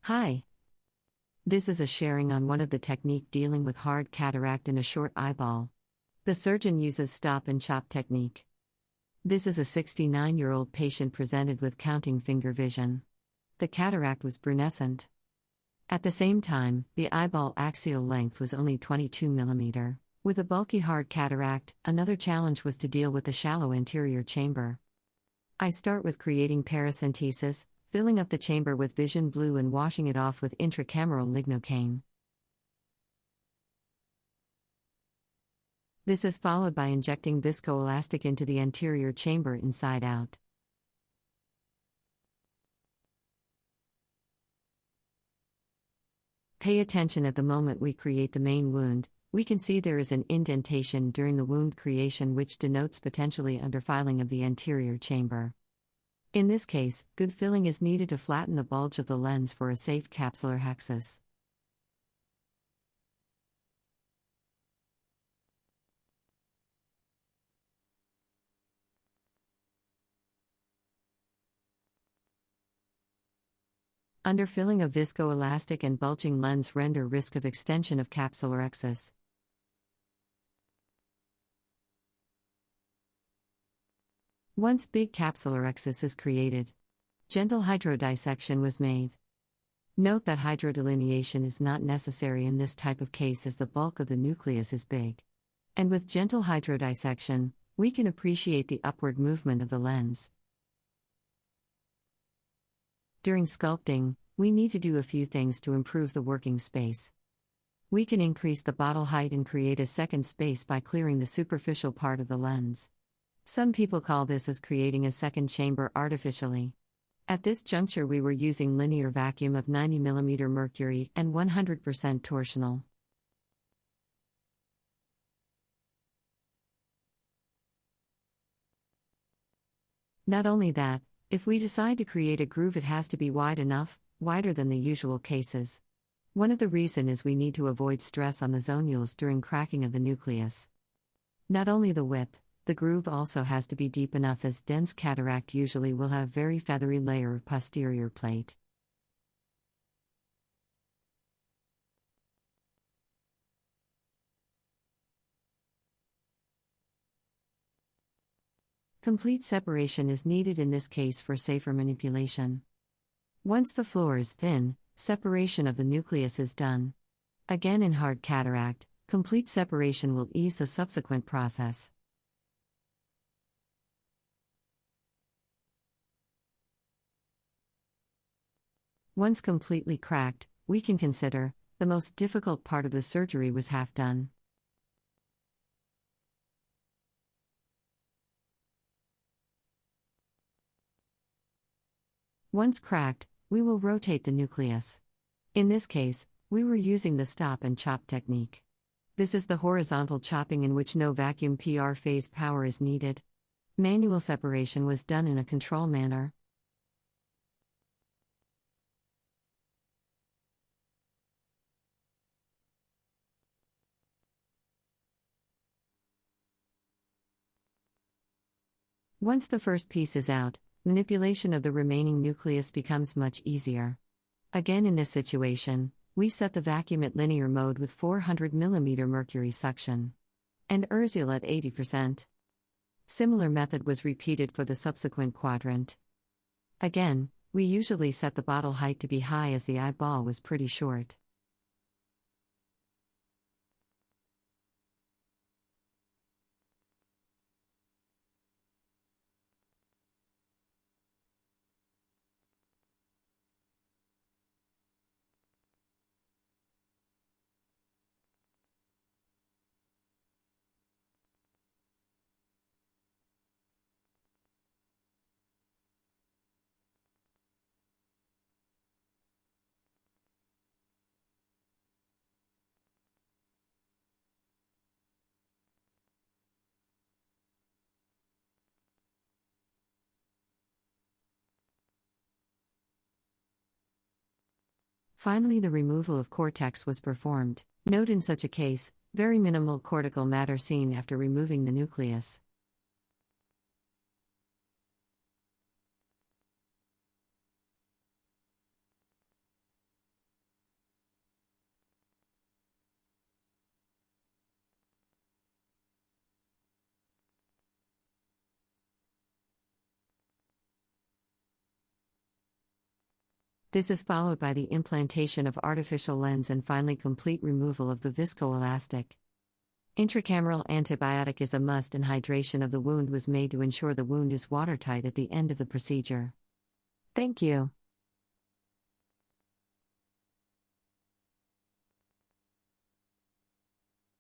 Hi. This is a sharing on one of the technique dealing with hard cataract in a short eyeball. The surgeon uses stop and chop technique. This is a 69-year-old patient presented with counting finger vision. The cataract was brunescent. At the same time, the eyeball axial length was only 22 mm. With a bulky hard cataract, another challenge was to deal with the shallow anterior chamber. I start with creating paracentesis, filling up the chamber with vision blue and washing it off with intracameral lignocaine. This is followed by injecting viscoelastic into the anterior chamber inside out. Pay attention at the moment we create the main wound. We can see there is an indentation during the wound creation which denotes potentially underfiling of the anterior chamber. In this case, good filling is needed to flatten the bulge of the lens for a safe capsulorhexis. Underfilling of viscoelastic and bulging lens render risk of extension of capsulorhexis. Once big capsulorhexis is created, gentle hydrodissection was made. Note that hydrodelineation is not necessary in this type of case as the bulk of the nucleus is big. And with gentle hydrodissection, we can appreciate the upward movement of the lens. During sculpting, we need to do a few things to improve the working space. We can increase the bottle height and create a second space by clearing the superficial part of the lens. Some people call this as creating a second chamber artificially. At this juncture we were using linear vacuum of 90 mm mercury and 100% torsional. Not only that, if we decide to create a groove it has to be wide enough, wider than the usual cases. One of the reason is we need to avoid stress on the zonules during cracking of the nucleus. Not only the width, the groove also has to be deep enough as dense cataract usually will have very feathery layer of posterior plate. Complete separation is needed in this case for safer manipulation. Once the floor is thin, separation of the nucleus is done. Again in hard cataract, complete separation will ease the subsequent process. Once completely cracked, we can consider, the most difficult part of the surgery was half done. Once cracked, we will rotate the nucleus. In this case, we were using the stop and chop technique. This is the horizontal chopping in which no vacuum PR phase power is needed. Manual separation was done in a control manner. Once the first piece is out, manipulation of the remaining nucleus becomes much easier. Again in this situation, we set the vacuum at linear mode with 400 mm mercury suction. And Urzil at 80%. Similar method was repeated for the subsequent quadrant. Again, we usually set the bottle height to be high as the eyeball was pretty short. Finally, the removal of cortex was performed. Note in such a case, very minimal cortical matter seen after removing the nucleus. This is followed by the implantation of artificial lens and finally complete removal of the viscoelastic. Intracameral antibiotic is a must, and hydration of the wound was made to ensure the wound is watertight at the end of the procedure. Thank you.